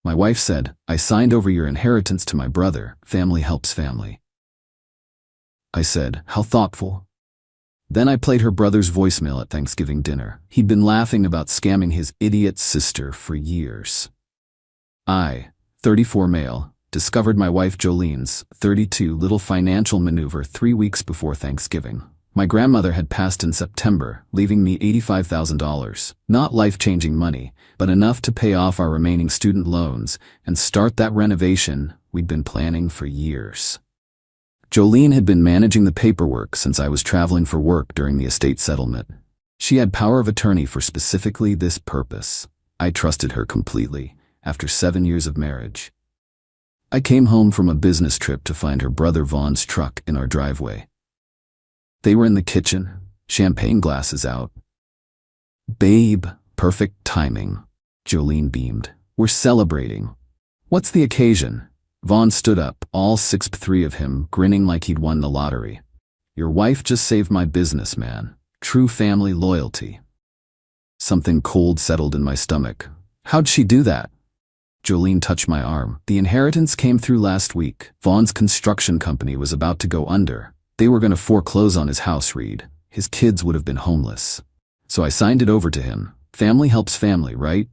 My wife said, "I signed over your inheritance to my brother. Family helps family." I said, "How thoughtful." Then I played her brother's voicemail at Thanksgiving dinner. He'd been laughing about scamming his idiot sister for years. I, 34 male, discovered my wife Jolene's 32 little financial maneuver 3 weeks before Thanksgiving. My grandmother had passed in September, leaving me $85,000. Not life-changing money, but enough to pay off our remaining student loans and start that renovation we'd been planning for years. Jolene had been managing the paperwork since I was traveling for work during the estate settlement. She had power of attorney for specifically this purpose. I trusted her completely, after 7 years of marriage. I came home from a business trip to find her brother Vaughn's truck in our driveway. They were in the kitchen, champagne glasses out. "Babe, perfect timing," Jolene beamed. "We're celebrating." "What's the occasion?" Vaughn stood up, all 6'3" of him, grinning like he'd won the lottery. "Your wife just saved my business, man. True family loyalty." Something cold settled in my stomach. "How'd she do that?" Jolene touched my arm. "The inheritance came through last week. Vaughn's construction company was about to go under. They were going to foreclose on his house, Reed. His kids would have been homeless. So I signed it over to him. Family helps family, right?"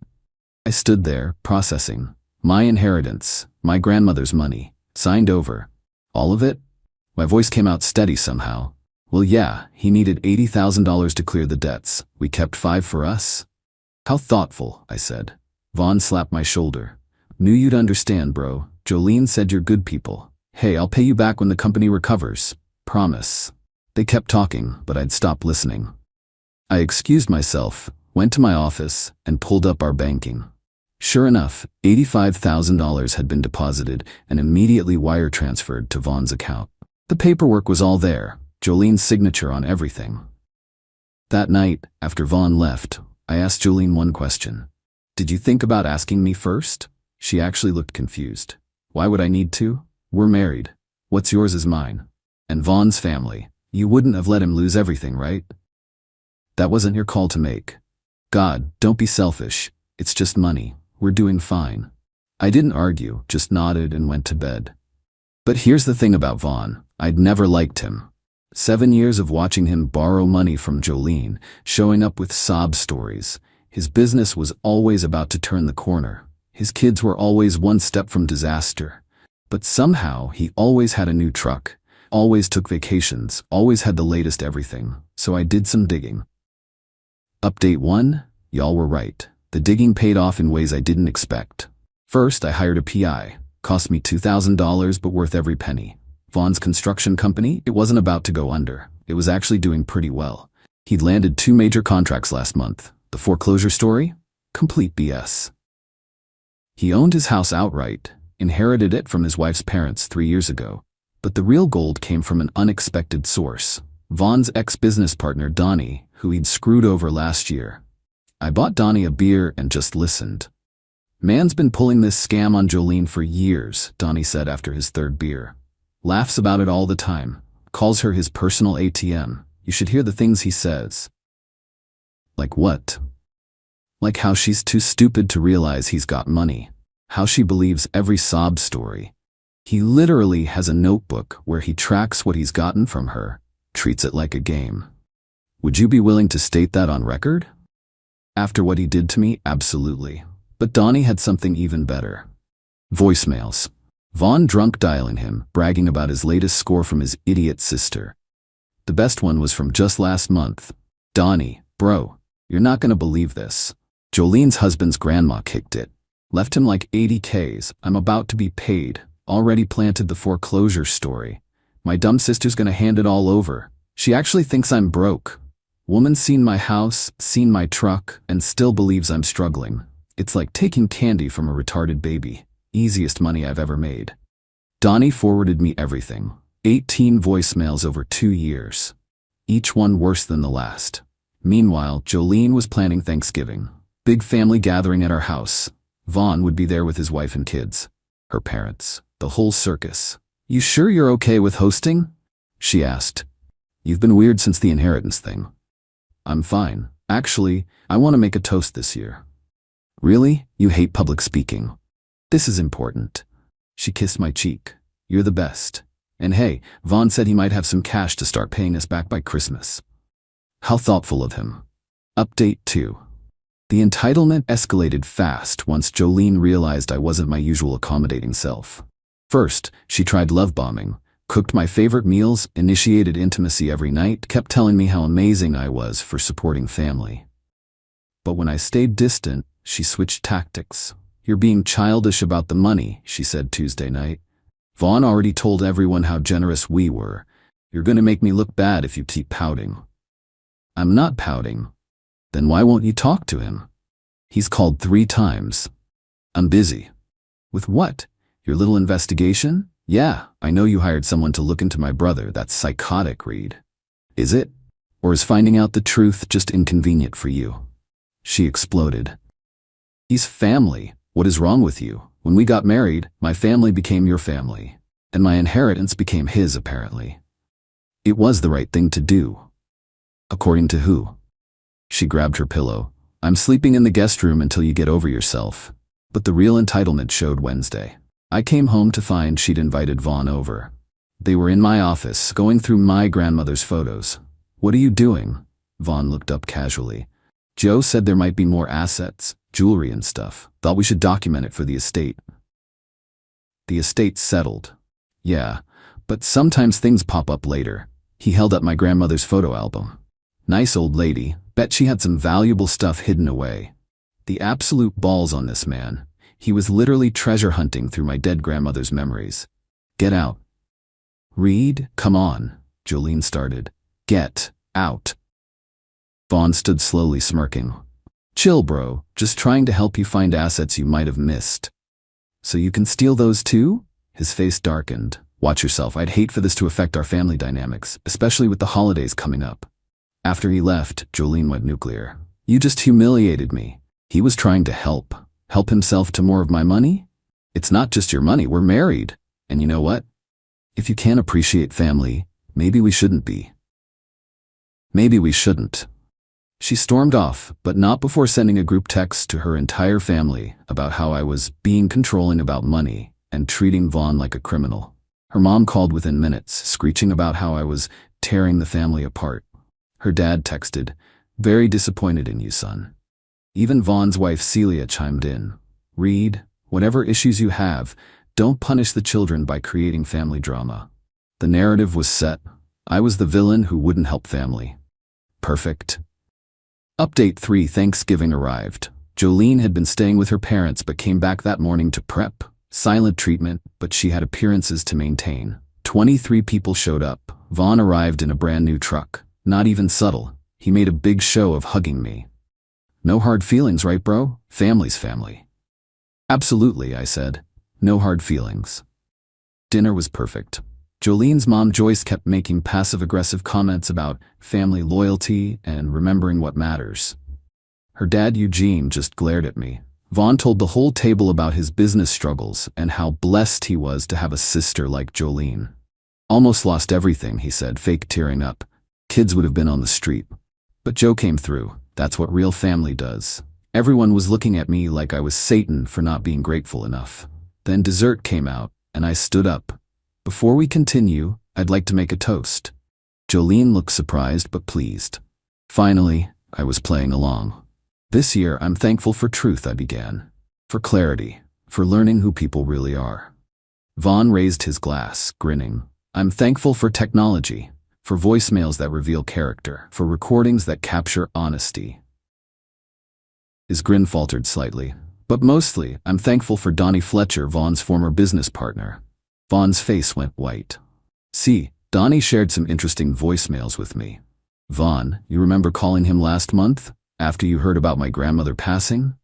I stood there, processing. My inheritance, my grandmother's money, signed over. All of it? My voice came out steady somehow. "Well, yeah, he needed $80,000 to clear the debts. We kept 5 for us." "How thoughtful," I said. Vaughn slapped my shoulder. "Knew you'd understand, bro. Jolene said you're good people. Hey, I'll pay you back when the company recovers. Promise." They kept talking, but I'd stopped listening. I excused myself, went to my office, and pulled up our banking. Sure enough, $85,000 had been deposited and immediately wire transferred to Vaughn's account. The paperwork was all there, Jolene's signature on everything. That night, after Vaughn left, I asked Jolene one question. "Did you think about asking me first?" She actually looked confused. "Why would I need to? We're married. What's yours is mine. And Vaughn's family. You wouldn't have let him lose everything, right?" "That wasn't your call to make." "God, don't be selfish. It's just money. We're doing fine." I didn't argue, just nodded and went to bed. But here's the thing about Vaughn. I'd never liked him. 7 years of watching him borrow money from Jolene, showing up with sob stories. His business was always about to turn the corner. His kids were always one step from disaster. But somehow he always had a new truck, always took vacations, always had the latest everything. So I did some digging. Update 1, y'all were right. The digging paid off in ways I didn't expect. First, I hired a PI. Cost me $2,000, but worth every penny. Vaughn's construction company, it wasn't about to go under. It was actually doing pretty well. He'd landed 2 major contracts last month. The foreclosure story? Complete BS. He owned his house outright, inherited it from his wife's parents 3 years ago. But the real gold came from an unexpected source. Vaughn's ex-business partner, Donnie, who he'd screwed over last year. I bought Donnie a beer and just listened. "Man's been pulling this scam on Jolene for years," Donnie said after his 3rd beer. "Laughs about it all the time. Calls her his personal ATM. You should hear the things he says." "Like what?" "Like how she's too stupid to realize he's got money. How she believes every sob story. He literally has a notebook where he tracks what he's gotten from her, treats it like a game." "Would you be willing to state that on record?" "After what he did to me, absolutely." But Donnie had something even better. Voicemails. Vaughn drunk dialing him, bragging about his latest score from his idiot sister. The best one was from just last month. "Donnie, bro, you're not gonna believe this. Jolene's husband's grandma kicked it. Left him like 80 Ks. I'm about to be paid. Already planted the foreclosure story. My dumb sister's gonna hand it all over. She actually thinks I'm broke. Woman's seen my house, seen my truck, and still believes I'm struggling. It's like taking candy from a retarded baby. Easiest money I've ever made." Donnie forwarded me everything. 18 voicemails over 2 years. Each one worse than the last. Meanwhile, Jolene was planning Thanksgiving. Big family gathering at our house. Vaughn would be there with his wife and kids. Her parents. The whole circus. "You sure you're okay with hosting?" she asked. "You've been weird since the inheritance thing." "I'm fine. Actually, I want to make a toast this year." "Really? You hate public speaking?" This is important. She kissed my cheek. You're the best. And hey, Vaughn said he might have some cash to start paying us back by Christmas. How thoughtful of him. Update 2. The entitlement escalated fast once Jolene realized I wasn't my usual accommodating self. First, she tried love bombing, cooked my favorite meals, initiated intimacy every night, kept telling me how amazing I was for supporting family. But when I stayed distant, she switched tactics. You're being childish about the money, she said Tuesday night. Vaughn already told everyone how generous we were. You're gonna make me look bad if you keep pouting. I'm not pouting. Then why won't you talk to him? He's called 3 times. I'm busy. With what? Your little investigation? Yeah, I know you hired someone to look into my brother. That's psychotic, Reed. Is it? Or is finding out the truth just inconvenient for you? She exploded. He's family. What is wrong with you? When we got married, my family became your family. And my inheritance became his, apparently. It was the right thing to do. According to who? She grabbed her pillow. I'm sleeping in the guest room until you get over yourself. But the real entitlement showed Wednesday. I came home to find she'd invited Vaughn over. They were in my office, going through my grandmother's photos. What are you doing? Vaughn looked up casually. Joe said there might be more assets, jewelry and stuff. Thought we should document it for the estate. The estate's settled. Yeah, but sometimes things pop up later. He held up my grandmother's photo album. Nice old lady. Bet she had some valuable stuff hidden away. The absolute balls on this man. He was literally treasure hunting through my dead grandmother's memories. Get out. Reed, come on, Jolene started. Get out. Vaughn stood slowly smirking. Chill, bro. Just trying to help you find assets you might have missed. So you can steal those too? His face darkened. Watch yourself. I'd hate for this to affect our family dynamics, especially with the holidays coming up. After he left, Jolene went nuclear. You just humiliated me. He was trying to help. Help himself to more of my money? It's not just your money, we're married. And you know what? If you can't appreciate family, maybe we shouldn't be. Maybe we shouldn't. She stormed off, but not before sending a group text to her entire family about how I was being controlling about money and treating Vaughn like a criminal. Her mom called within minutes, screeching about how I was tearing the family apart. Her dad texted, very disappointed in you, son. Even Vaughn's wife Celia chimed in. Reed, whatever issues you have, don't punish the children by creating family drama. The narrative was set. I was the villain who wouldn't help family. Perfect. Update 3. Thanksgiving arrived. Jolene had been staying with her parents but came back that morning to prep. Silent treatment, but she had appearances to maintain. 23 people showed up. Vaughn arrived in a brand new truck. Not even subtle. He made a big show of hugging me. No hard feelings, right, bro? Family's family. Absolutely, I said. No hard feelings. Dinner was perfect. Jolene's mom Joyce kept making passive-aggressive comments about family loyalty and remembering what matters. Her dad Eugene just glared at me. Vaughn told the whole table about his business struggles and how blessed he was to have a sister like Jolene. Almost lost everything, he said, fake tearing up. Kids would have been on the street. But Joe came through. That's what real family does. Everyone was looking at me like I was Satan for not being grateful enough. Then dessert came out, and I stood up. Before we continue, I'd like to make a toast. Jolene looked surprised but pleased. Finally, I was playing along. This year, I'm thankful for truth, I began. For clarity, for learning who people really are. Vaughn raised his glass, grinning. I'm thankful for technology. For voicemails that reveal character, for recordings that capture honesty. His grin faltered slightly. But mostly, I'm thankful for Donnie Fletcher, Vaughn's former business partner. Vaughn's face went white. See, Donnie shared some interesting voicemails with me. Vaughn, you remember calling him last month, after you heard about my grandmother passing?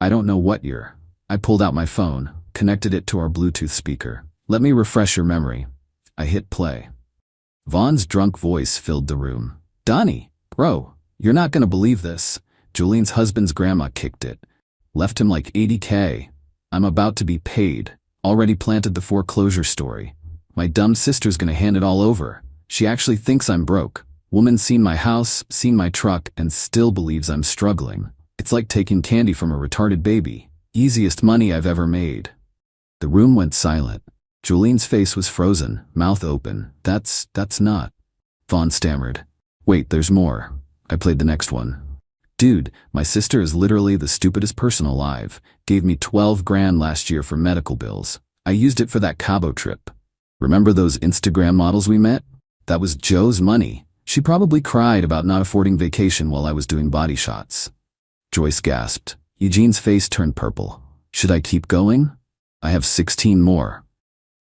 I don't know what year. I pulled out my phone, connected it to our Bluetooth speaker. Let me refresh your memory. I hit play. Vaughn's drunk voice filled the room. Donnie, bro, you're not gonna believe this. Jolene's husband's grandma kicked it. Left him like $80K. I'm about to be paid. Already planted the foreclosure story. My dumb sister's gonna hand it all over. She actually thinks I'm broke. Woman's seen my house, seen my truck, and still believes I'm struggling. It's like taking candy from a retarded baby. Easiest money I've ever made. The room went silent. Jolene's face was frozen, mouth open. That's not. Vaughn stammered. Wait, there's more. I played the next one. Dude, my sister is literally the stupidest person alive. Gave me 12 grand last year for medical bills. I used it for that Cabo trip. Remember those Instagram models we met? That was Joe's money. She probably cried about not affording vacation while I was doing body shots. Joyce gasped. Eugene's face turned purple. Should I keep going? I have 16 more.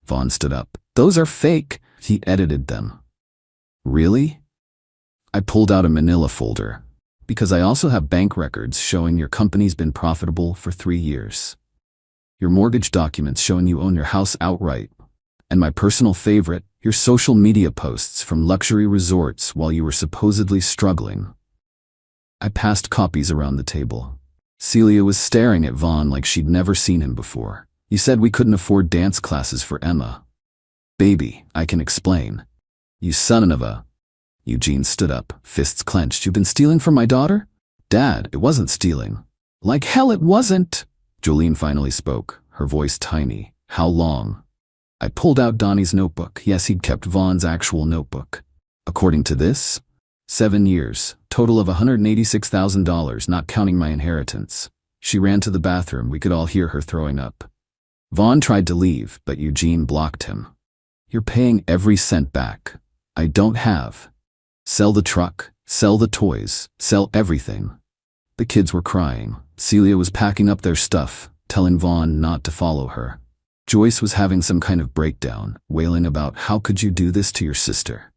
Vaughn stood up. Those are fake. He edited them. Really? I pulled out a manila folder. Because I also have bank records showing your company's been profitable for 3 years. Your mortgage documents showing you own your house outright. And my personal favorite, your social media posts from luxury resorts while you were supposedly struggling. I passed copies around the table. Celia was staring at Vaughn like she'd never seen him before. You said we couldn't afford dance classes for Emma. Baby, I can explain. You son of a... Eugene stood up, fists clenched. You've been stealing from my daughter? Dad, it wasn't stealing. Like hell it wasn't. Jolene finally spoke, her voice tiny. How long? I pulled out Donnie's notebook. Yes, he'd kept Vaughn's actual notebook. According to this, 7 years, total of $186,000, not counting my inheritance. She ran to the bathroom. We could all hear her throwing up. Vaughn tried to leave, but Eugene blocked him. You're paying every cent back. I don't have. Sell the truck, sell the toys, sell everything. The kids were crying. Celia was packing up their stuff, telling Vaughn not to follow her. Joyce was having some kind of breakdown, wailing about how could you do this to your sister.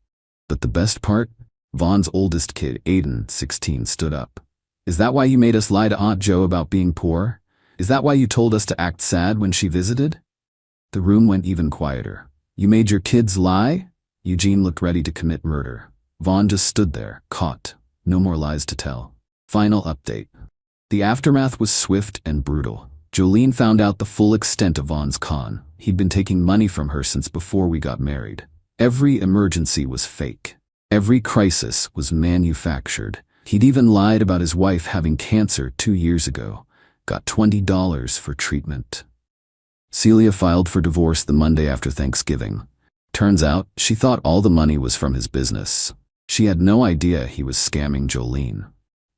But the best part? Vaughn's oldest kid, Aiden, 16, stood up. Is that why you made us lie to Aunt Jo about being poor? Is that why you told us to act sad when she visited? The room went even quieter. You made your kids lie? Eugene looked ready to commit murder. Vaughn just stood there, caught. No more lies to tell. Final update. The aftermath was swift and brutal. Jolene found out the full extent of Vaughn's con. He'd been taking money from her since before we got married. Every emergency was fake. Every crisis was manufactured. He'd even lied about his wife having cancer 2 years ago. Got $20 for treatment. Celia filed for divorce the Monday after Thanksgiving. Turns out, she thought all the money was from his business. She had no idea he was scamming Jolene.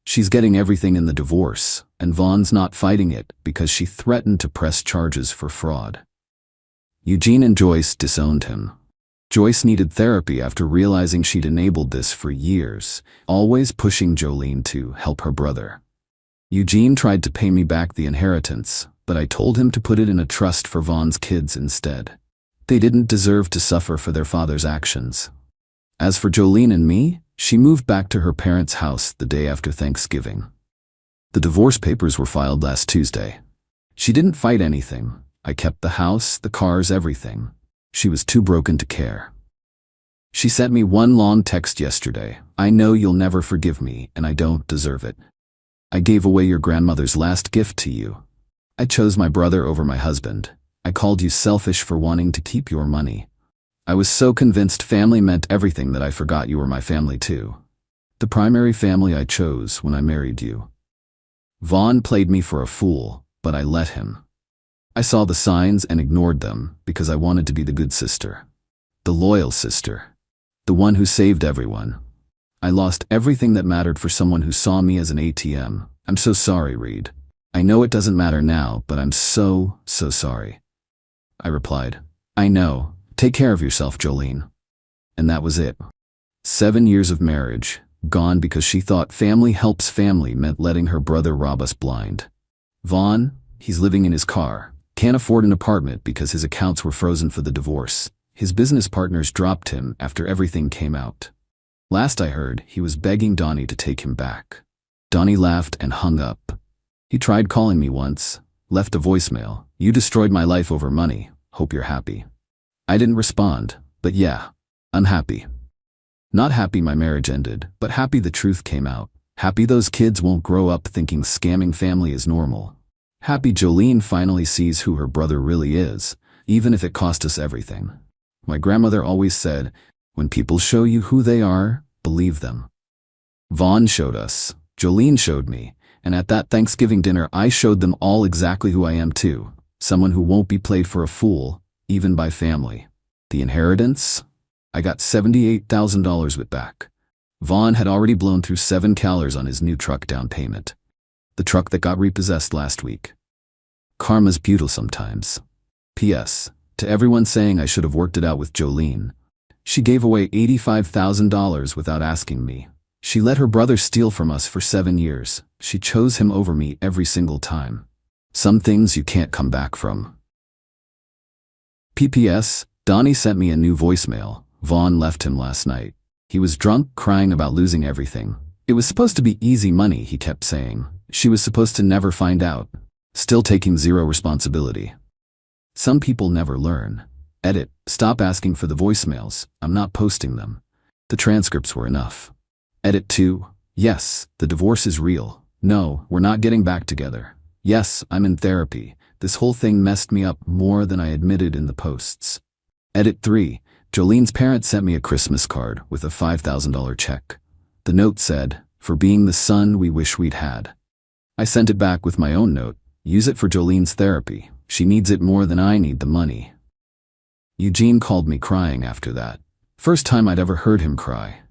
She's getting everything in the divorce, and Vaughn's not fighting it because she threatened to press charges for fraud. Eugene and Joyce disowned him. Joyce needed therapy after realizing she'd enabled this for years, always pushing Jolene to help her brother. Eugene tried to pay me back the inheritance, but I told him to put it in a trust for Vaughn's kids instead. They didn't deserve to suffer for their father's actions. As for Jolene and me, she moved back to her parents' house the day after Thanksgiving. The divorce papers were filed last Tuesday. She didn't fight anything. I kept the house, the cars, everything. She was too broken to care. She sent me one long text yesterday. I know you'll never forgive me, and I don't deserve it. I gave away your grandmother's last gift to you. I chose my brother over my husband. I called you selfish for wanting to keep your money. I was so convinced family meant everything that I forgot you were my family too. The primary family I chose when I married you. Vaughn played me for a fool, but I let him. I saw the signs and ignored them because I wanted to be the good sister. The loyal sister. The one who saved everyone. I lost everything that mattered for someone who saw me as an ATM. I'm so sorry, Reed. I know it doesn't matter now, but I'm so sorry. I replied, I know. Take care of yourself, Jolene. And that was it. 7 years of marriage, gone because she thought family helps family meant letting her brother rob us blind. Vaughn, he's living in his car. Can't afford an apartment because his accounts were frozen for the divorce. His business partners dropped him after everything came out. Last I heard, he was begging Donnie to take him back. Donnie laughed and hung up. He tried calling me once, left a voicemail. You destroyed my life over money. Hope you're happy. I didn't respond, but yeah, unhappy. Not happy my marriage ended, but happy the truth came out. Happy those kids won't grow up thinking scamming family is normal. Happy Jolene finally sees who her brother really is, even if it cost us everything. My grandmother always said, when people show you who they are, believe them. Vaughn showed us, Jolene showed me, And at that Thanksgiving dinner, I showed them all exactly who I am too. Someone who won't be played for a fool, even by family. The inheritance? I got $78,000 with back. Vaughn had already blown through $7,000 on his new truck down payment. The truck that got repossessed last week. Karma's brutal sometimes. P.S. To everyone saying I should have worked it out with Jolene. She gave away $85,000 without asking me. She let her brother steal from us for 7 years. She chose him over me every single time. Some things you can't come back from. P.P.S. Donnie sent me a new voicemail. Vaughn left him last night. He was drunk, crying about losing everything. It was supposed to be easy money, he kept saying. She was supposed to never find out. Still taking zero responsibility. Some people never learn. Edit. Stop asking for the voicemails. I'm not posting them. The transcripts were enough. Edit 2. Yes, the divorce is real. No, we're not getting back together. Yes, I'm in therapy. This whole thing messed me up more than I admitted in the posts. Edit 3. Jolene's parents sent me a Christmas card with a $5,000 check. The note said, "For being the son we wish we'd had." I sent it back with my own note. Use it for Jolene's therapy. She needs it more than I need the money. Eugene called me crying after that. First time I'd ever heard him cry.